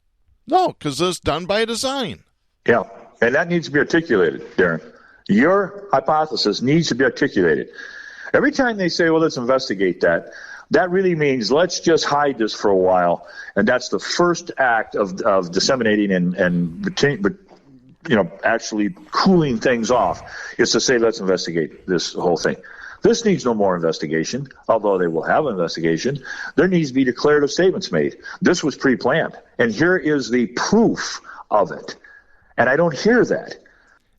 No, because it's done by design. Yeah, and that needs to be articulated, Darren. Your hypothesis needs to be articulated. Every time they say, well, let's investigate that, that really means let's just hide this for a while. And that's the first act of disseminating and actually cooling things off, is to say, let's investigate this whole thing. This needs no more investigation, although they will have an investigation. There needs to be declarative statements made. This was pre-planned, and here is the proof of it. And I don't hear that.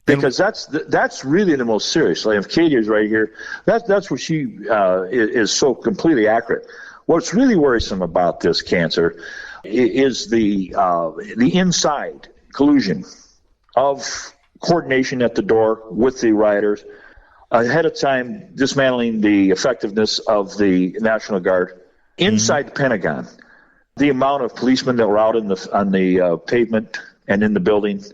Because that's really the most serious. Like if Katie is right here, that's where she is so completely accurate. What's really worrisome about this cancer is the inside collusion of coordination at the door with the rioters, ahead of time dismantling the effectiveness of the National Guard inside the Pentagon. The amount of policemen that were out on the pavement and in the building.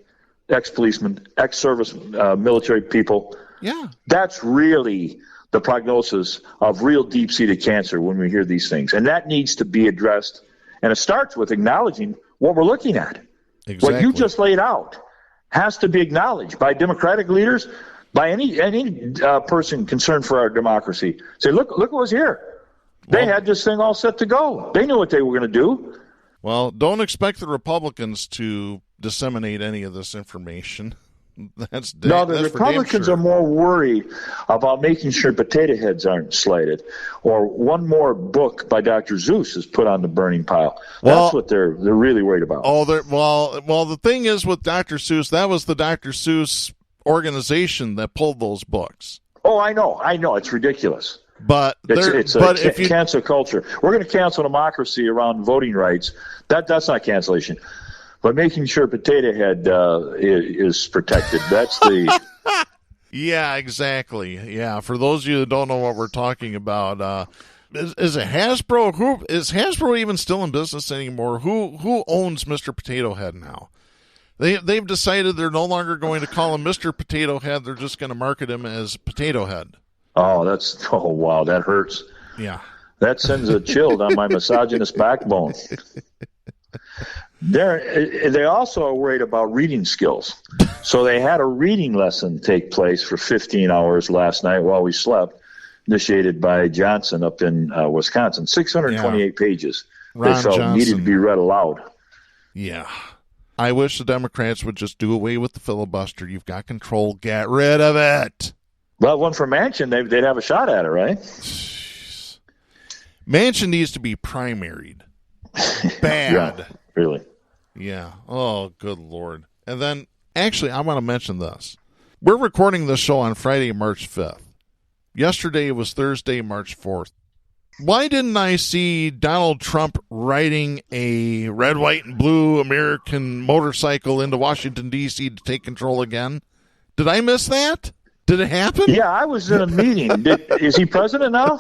Ex-policemen, ex-service military people. Yeah. That's really the prognosis of real deep-seated cancer when we hear these things. And that needs to be addressed. And it starts with acknowledging what we're looking at. Exactly. What you just laid out has to be acknowledged by Democratic leaders, by any person concerned for our democracy. Say, look what was here. They had this thing all set to go. They knew what they were going to do. Well, don't expect the Republicans to disseminate any of this information. No, the Republicans are more worried about making sure potato heads aren't slighted, or one more book by Dr. Seuss is put on the burning pile. That's what they're really worried about. Oh, well, the thing is with Dr. Seuss, that was the Dr. Seuss organization that pulled those books. Oh, I know, it's ridiculous. But it's cancel culture. We're going to cancel democracy around voting rights. That's not cancellation. But making sure potato head is protected. That's the... Yeah, exactly. Yeah, for those of you that don't know what we're talking about, is it Hasbro? Is Hasbro even still in business anymore? Who owns Mr. Potato Head now? They've decided they're no longer going to call him Mr. Potato Head. They're just going to market him as Potato Head. Oh, wow, that hurts. Yeah. That sends a chill down my misogynist backbone. They also are worried about reading skills. So they had a reading lesson take place for 15 hours last night while we slept, initiated by Johnson up in Wisconsin. 628 pages. Ron they felt Johnson needed to be read aloud. Yeah. I wish the Democrats would just do away with the filibuster. You've got control. Get rid of it. Well, one for Manchin, they'd have a shot at it, right? Manchin needs to be primaried. Bad. Yeah, really. Yeah. Oh, good Lord. And then, actually, I want to mention this. We're recording this show on Friday, March 5th. Yesterday was Thursday, March 4th. Why didn't I see Donald Trump riding a red, white, and blue American motorcycle into Washington, D.C. to take control again? Did I miss that? Did it happen? Yeah, I was in a meeting. Is he president now?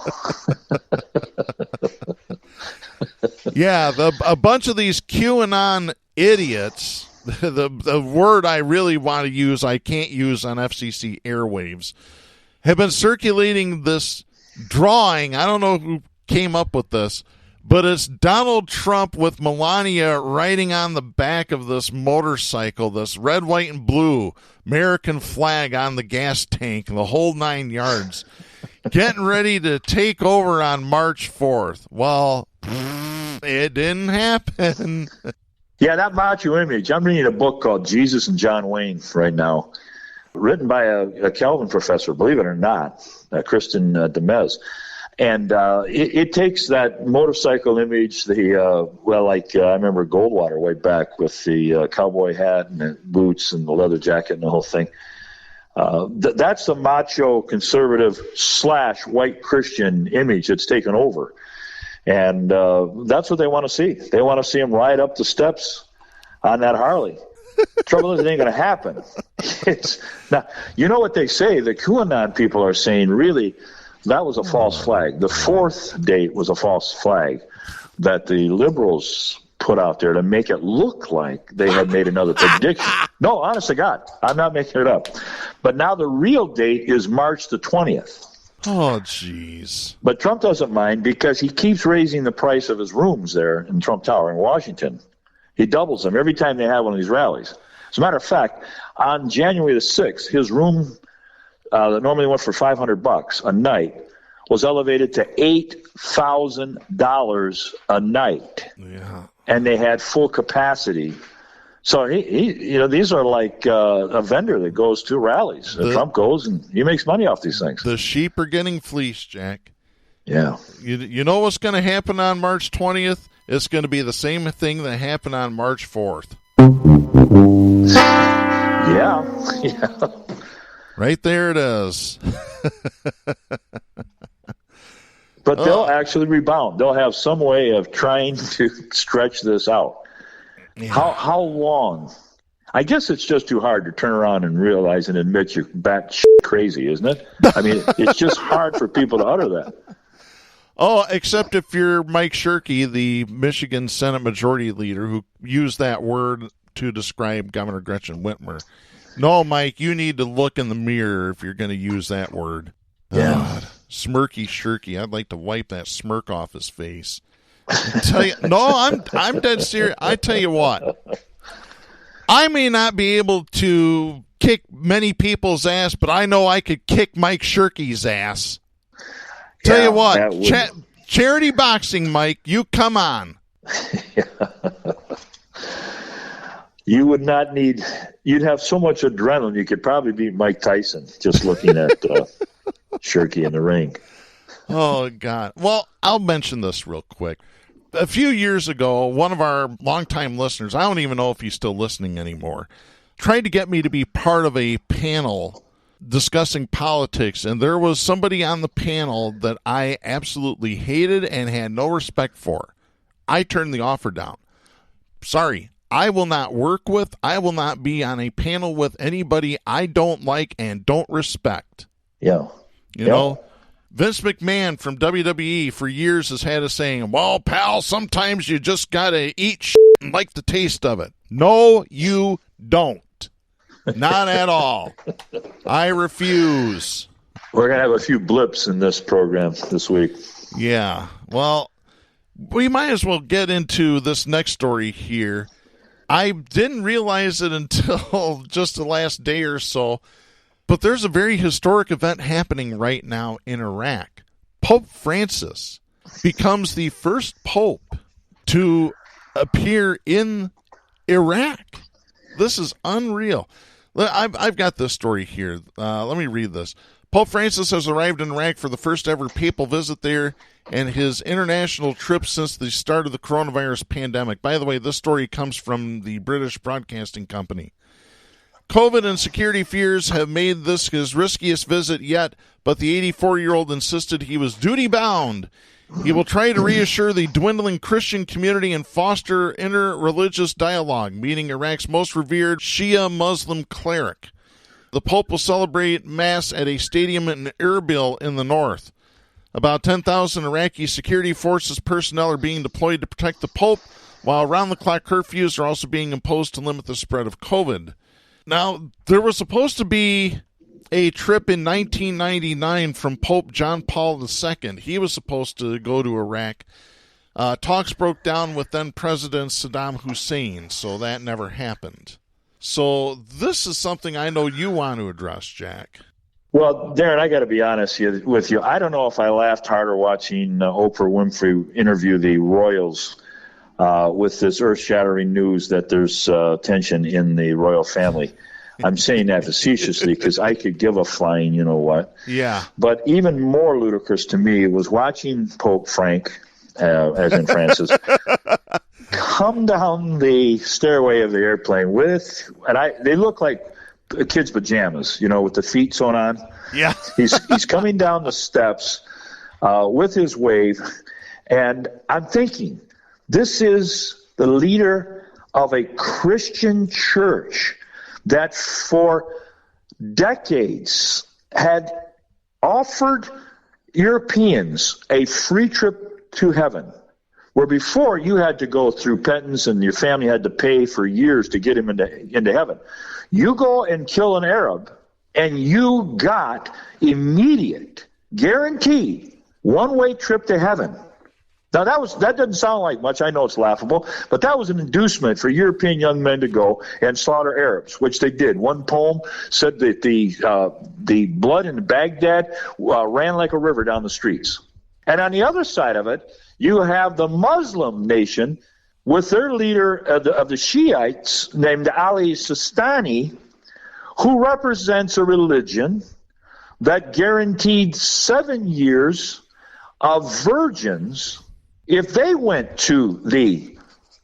Yeah, a bunch of these QAnon idiots, the word I really want to use, I can't use on FCC airwaves, have been circulating this drawing. I don't know who came up with this, but it's Donald Trump with Melania riding on the back of this motorcycle, this red, white, and blue American flag on the gas tank, the whole 9 yards, getting ready to take over on March 4th. Well, it didn't happen. Yeah, that macho image. I'm reading a book called Jesus and John Wayne right now, written by a Calvin professor, believe it or not, Kristen Demez. And it takes that motorcycle image, I remember Goldwater way back with the cowboy hat and the boots and the leather jacket and the whole thing. That's the macho conservative / white Christian image that's taken over. And that's what they want to see. They want to see him ride up the steps on that Harley. Trouble is, it ain't going to happen. Now, you know what they say? The QAnon people are saying, really, that was a false flag. The fourth date was a false flag that the liberals put out there to make it look like they had made another prediction. No, honest to God, I'm not making it up. But now the real date is March the 20th. Oh, jeez. But Trump doesn't mind because he keeps raising the price of his rooms there in Trump Tower in Washington. He doubles them every time they have one of these rallies. As a matter of fact, on January the 6th, his room that normally went for $500 a night was elevated to $8,000 a night. Yeah. And they had full capacity. So these are like a vendor that goes to rallies. Trump goes and he makes money off these things. The sheep are getting fleeced, Jack. Yeah. You know what's going to happen on March 20th? It's going to be the same thing that happened on March 4th. Yeah. Right there it is. But they'll actually rebound. They'll have some way of trying to stretch this out. Yeah. How long? I guess it's just too hard to turn around and realize and admit you're bat crazy, isn't it? I mean, it's just hard for people to utter that. Oh, except if you're Mike Shirkey, the Michigan Senate Majority Leader, who used that word to describe Governor Gretchen Whitmer. No, Mike, you need to look in the mirror if you're going to use that word. Yeah. God, smirky Shirkey. I'd like to wipe that smirk off his face. I'm dead serious. I tell you what. I may not be able to kick many people's ass, but I know I could kick Mike Shirkey's ass. Tell you what, charity boxing, Mike, you come on. You would not need, you'd have so much adrenaline, you could probably beat Mike Tyson just looking at Shirky in the ring. Oh, God. Well, I'll mention this real quick. A few years ago, one of our longtime listeners, I don't even know if he's still listening anymore, tried to get me to be part of a panel discussing politics, and there was somebody on the panel that I absolutely hated and had no respect for. I turned the offer down. Sorry, I will not work with, I will not be on a panel with anybody I don't like and don't respect. Yeah. You know, Vince McMahon from WWE for years has had a saying, well, pal, sometimes you just got to eat shit and like the taste of it. No, you don't. Not at all. I refuse. We're going to have a few blips in this program this week. Yeah. Well, we might as well get into this next story here. I didn't realize it until just the last day or so, but there's a very historic event happening right now in Iraq. Pope Francis becomes the first pope to appear in Iraq. This is unreal. I've got this story here. Let me read this. Pope Francis has arrived in Iraq for the first ever papal visit there and his international trip since the start of the coronavirus pandemic. By the way, this story comes from the British Broadcasting Company. COVID and security fears have made this his riskiest visit yet, but the 84-year-old insisted he was duty-bound. He will try to reassure the dwindling Christian community and foster inter-religious dialogue, meeting Iraq's most revered Shia Muslim cleric. The Pope will celebrate Mass at a stadium in Erbil in the north. About 10,000 Iraqi security forces personnel are being deployed to protect the Pope, while round-the-clock curfews are also being imposed to limit the spread of COVID. Now, there was supposed to be a trip in 1999 from Pope John Paul II. He was supposed to go to Iraq. Talks broke down with then-President Saddam Hussein, so that never happened. So this is something I know you want to address, Jack. Well, Darren, I got to be honest with you. I don't know if I laughed harder watching Oprah Winfrey interview the royals with this earth-shattering news that there's tension in the royal family. I'm saying that facetiously because I could give a flying you-know-what. Yeah. But even more ludicrous to me was watching Pope Frank, as in Francis, come down the stairway of the airplane they look like kids' pajamas, with the feet sewn on. Yeah. He's coming down the steps with his wave, and I'm thinking, this is the leader of a Christian church that for decades had offered Europeans a free trip to heaven, where before you had to go through penance and your family had to pay for years to get him into heaven. You go and kill an Arab, and you got immediate, guaranteed, one-way trip to heaven. Now, that doesn't sound like much. I know it's laughable, but that was an inducement for European young men to go and slaughter Arabs, which they did. One poem said that the blood in Baghdad ran like a river down the streets. And on the other side of it, you have the Muslim nation with their leader of the Shiites named Ali Sistani, who represents a religion that guaranteed 7 years of virgins if they went to the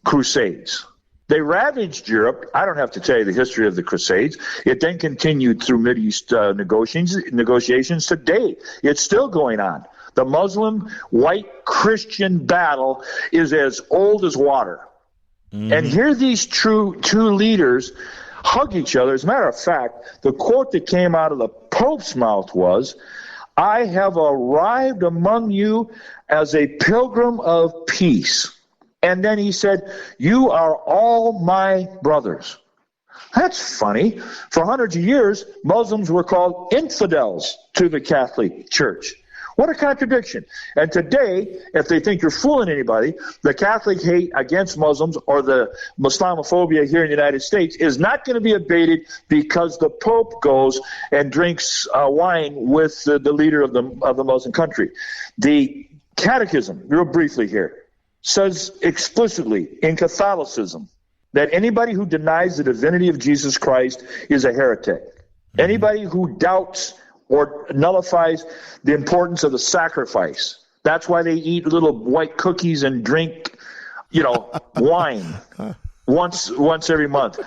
Crusades. They ravaged Europe. I don't have to tell you the history of the Crusades. It then continued through Mideast negotiations today. It's still going on. The Muslim white Christian battle is as old as water. Mm-hmm. And here these two leaders hug each other. As a matter of fact, the quote that came out of the Pope's mouth was, "I have arrived among you as a pilgrim of peace." And then he said, "You are all my brothers." That's funny. For hundreds of years, Muslims were called infidels to the Catholic Church. What a contradiction. And today, if they think you're fooling anybody, the Catholic hate against Muslims or the Islamophobia here in the United States is not going to be abated because the Pope goes and drinks wine with the leader of the Muslim country. The Catechism, real briefly here, says explicitly in Catholicism that anybody who denies the divinity of Jesus Christ is a heretic. Anybody who doubts or nullifies the importance of the sacrifice. That's why they eat little white cookies and drink, wine once every month.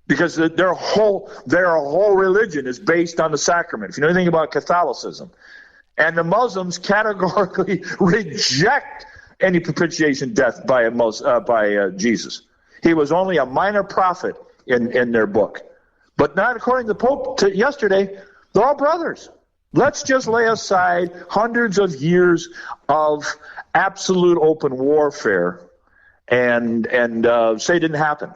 Because their whole religion is based on the sacrament. If you know anything about Catholicism. And the Muslims categorically reject any propitiation death by Jesus. He was only a minor prophet in their book. But not according to the Pope yesterday. They're all brothers. Let's just lay aside hundreds of years of absolute open warfare and say it didn't happen.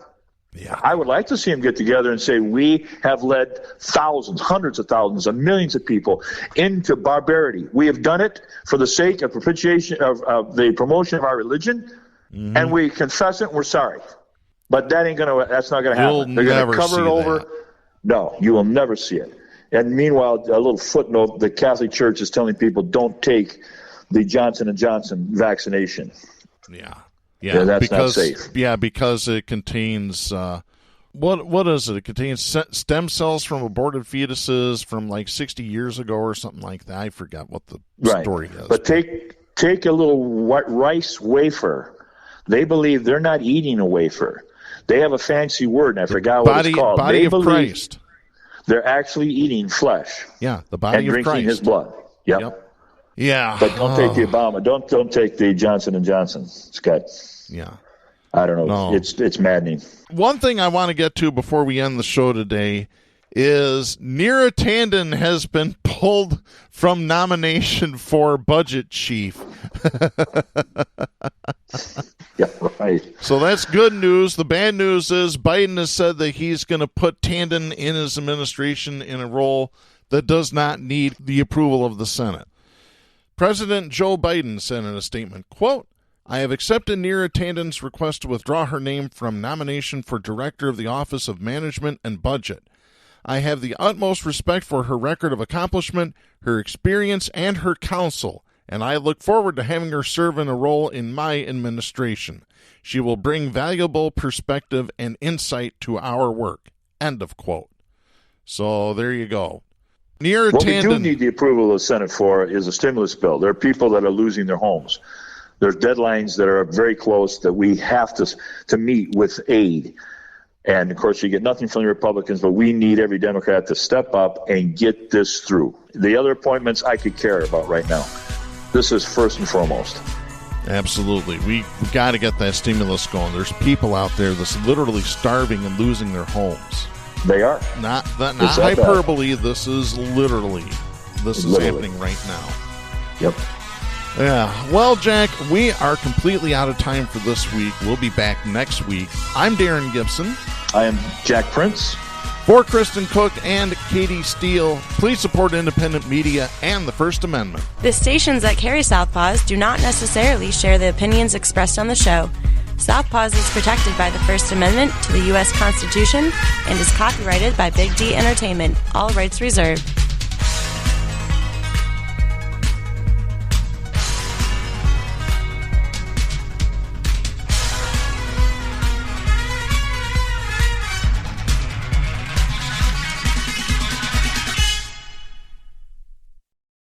Yeah. I would like to see them get together and say we have led thousands, hundreds of thousands, and millions of people into barbarity. We have done it for the sake of propitiation of the promotion of our religion, and we confess it and we're sorry. But that's not gonna happen. They're gonna cover it over. No, you will never see it. And meanwhile, a little footnote: the Catholic Church is telling people don't take the Johnson & Johnson vaccination. Yeah, that's not safe. Yeah, because it contains what is it? It contains stem cells from aborted fetuses from like 60 years ago or something like that. I forgot what the story is. But take a little rice wafer. They believe they're not eating a wafer. They have a fancy word, and I forgot what it's called. Body of Christ. They're actually eating flesh. Yeah, the body of Christ. And drinking his blood. Yep. Yeah. But don't take the Obama. Don't take the Johnson & Johnson, Scott. Yeah. I don't know. No. It's maddening. One thing I want to get to before we end the show today is Neera Tanden has been pulled from nomination for budget chief. Yeah, right. So that's good news. The bad news is Biden has said that he's going to put Tanden in his administration in a role that does not need the approval of the Senate. President Joe Biden said in a statement, quote, I have accepted Neera Tanden's request to withdraw her name from nomination for Director of the Office of Management and Budget. I have the utmost respect for her record of accomplishment, her experience, and her counsel, and I look forward to having her serve in a role in my administration. She will bring valuable perspective and insight to our work. End of quote. So there you go. Neera What Tanden, we do need the approval of the Senate for is a stimulus bill. There are people that are losing their homes. There's deadlines that are very close that we have to meet with aid. And, of course, you get nothing from the Republicans, but we need every Democrat to step up and get this through. The other appointments I could care about right now. This is first and foremost. Absolutely. We got to get that stimulus going. There's people out there that's literally starving and losing their homes. They are. Not hyperbole. This is literally happening right now. Yep. Yeah. Well, Jack, we are completely out of time for this week. We'll be back next week. I'm Darren Gibson. I am Jack Prince. For Kristen Cook and Katy Steele, please support independent media and the First Amendment. The stations that carry Southpaws do not necessarily share the opinions expressed on the show. Southpaws is protected by the First Amendment to the U.S. Constitution and is copyrighted by Big D Entertainment. All rights reserved.